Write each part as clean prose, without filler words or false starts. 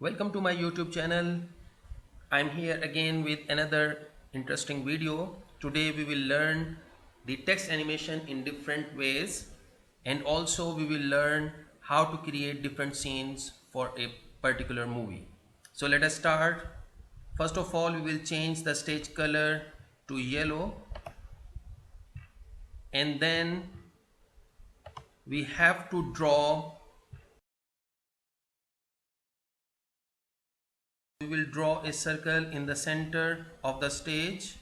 Welcome to my YouTube channel. I'm here again with another interesting video. Today we will learn the text animation in different ways, and also we will learn how to create different scenes for a particular movie. So let us start. First of all, we will change the stage color to yellow, and then we have to draw. We will draw a circle in the center of the stage.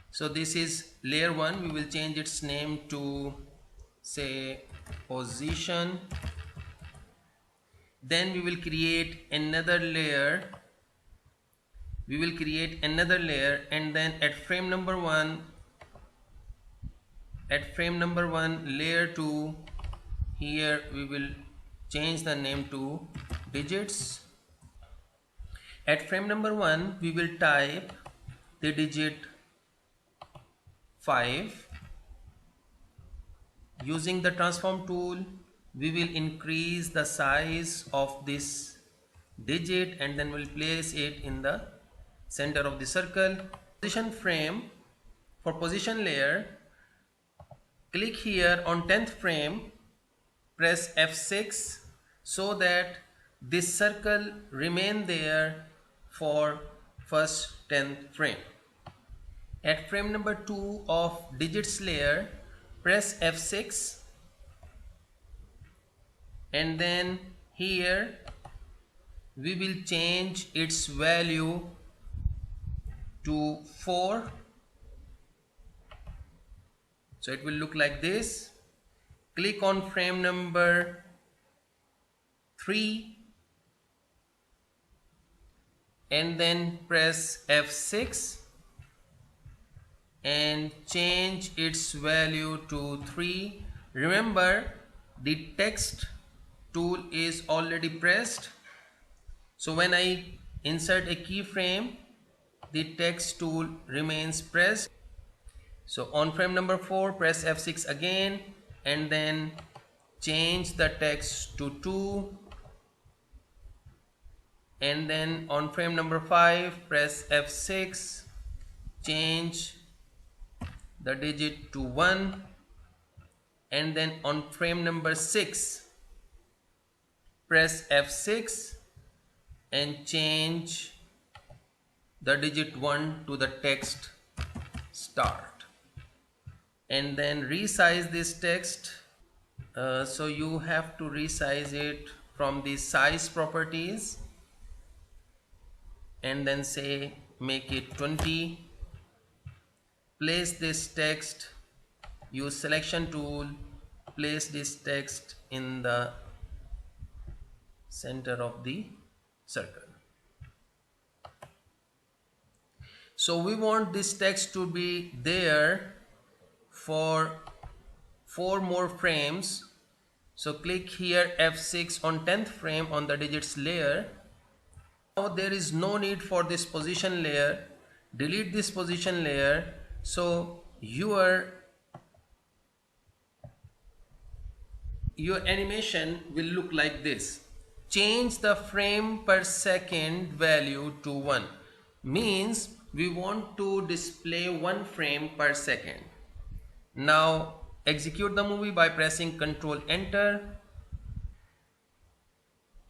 So this is layer 1. We will change its name to say position. Then we will create another layer. And then at frame number 1, layer 2, here we will change the name to digits. At frame number 1, we will type the digit 5. Using the transform tool, we will increase the size of this digit and then we'll place it in the center of the circle. Position frame, for position layer, click here on 10th frame, press F6 so that this circle remain there for first 10th frame. At frame number 2 of digits layer, press F6 and then here we will change its value to 4. So it will look like this. Click on frame number 3 and then press F6 and change its value to 3. Remember, the text tool is already pressed, so when I insert a keyframe, the text tool remains pressed. So on frame number 4, press F6 again and then change the text to 2, and then on frame number 5, press F6, change the digit to 1, and then on frame number 6, press F6 and change the digit 1 to the text start, and then resize this text. So you have to resize it from the size properties and then say make it 20. Place this text, use selection tool, place this text in the center of the circle. So we want this text to be there for 4 more frames. So click here F6 on 10th frame on the digits layer. Now there is no need for this position layer. Delete this position layer. So your animation will look like this. Change the frame per second value to 1. Means we want to display 1 frame per second. Now execute the movie by pressing Ctrl Enter.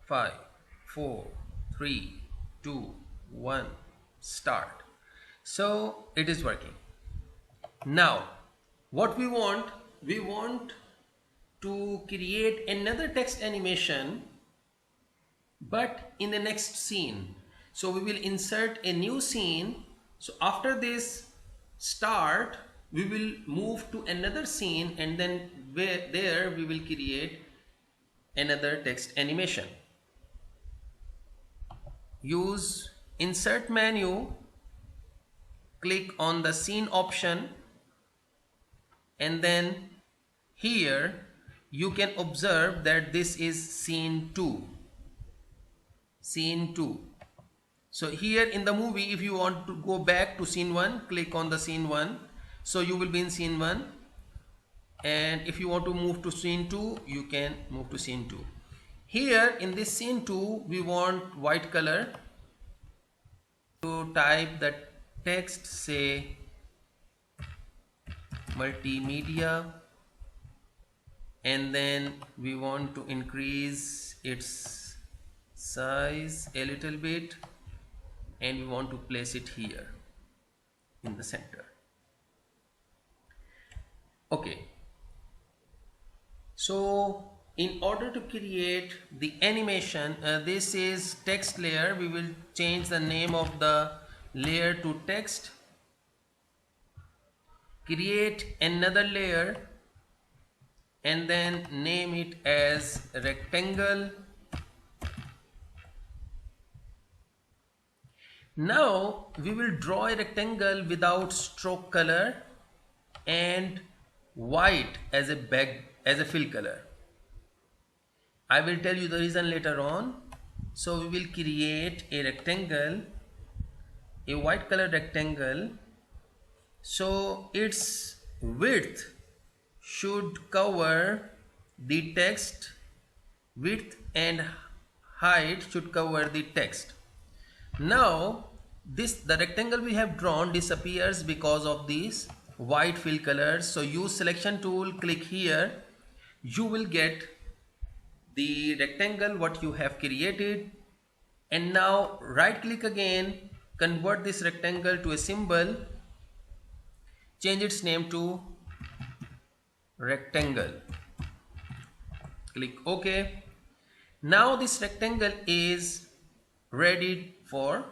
5, 4, 3, 2, 1, start. So it is working. Now what we want to create another text animation but in the next scene. So we will insert a new scene. So after this start, we will move to another scene and then there we will create another text animation. Use insert menu, click on the scene option, and then here you can observe that this is scene 2. So here in the movie, if you want to go back to scene 1, click on the scene 1. So you will be in scene 1, and if you want to move to scene 2, you can move to scene 2. Here in this scene 2 we want white color. To type the text, say multimedia, and then we want to increase its size a little bit, and we want to place it here in the center. Okay, so in order to create the animation, this is text layer. We will change the name of the layer to text, create another layer, and then name it as rectangle. Now we will draw a rectangle without stroke color and white as a fill color. I will tell you the reason later on. So we will create a rectangle, a white color rectangle. So its width should cover the text, width and height should cover the text. Now the rectangle we have drawn disappears because of these white fill colors. So use selection tool, click here, you will get the rectangle what you have created. And now right click again, convert this rectangle to a symbol, change its name to rectangle, click OK. Now this rectangle is ready for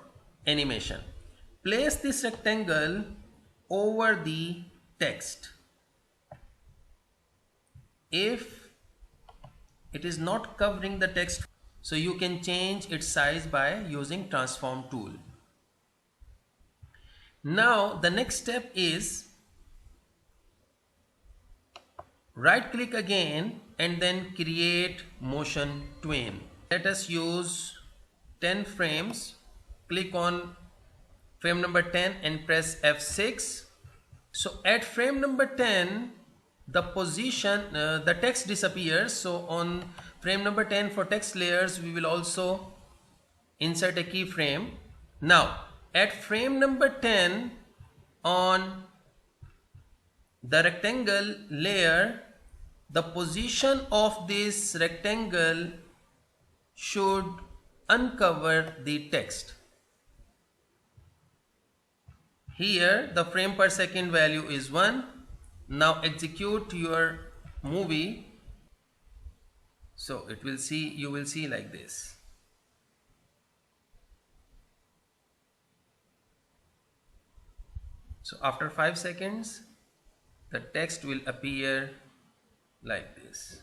animation. Place this rectangle over the text. If it is not covering the text, so you can change its size by using transform tool. Now the next step is right click again and then create motion tween. Let us use 10 frames. Click on frame number 10 and press F6. So at frame number 10 the position, the text disappears. So on frame number 10 for text layers we will also insert a keyframe. Now at frame number 10 on the rectangle layer, the position of this rectangle should uncover the text. Here the frame per second value is 1. Now execute your movie. So it will see, you will see like this. So after 5 seconds the text will appear like this.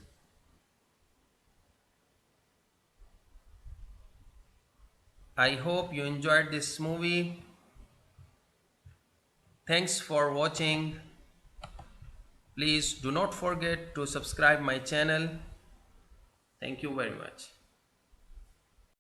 I hope you enjoyed this movie. Thanks for watching. Please do not forget to subscribe my channel. Thank you very much.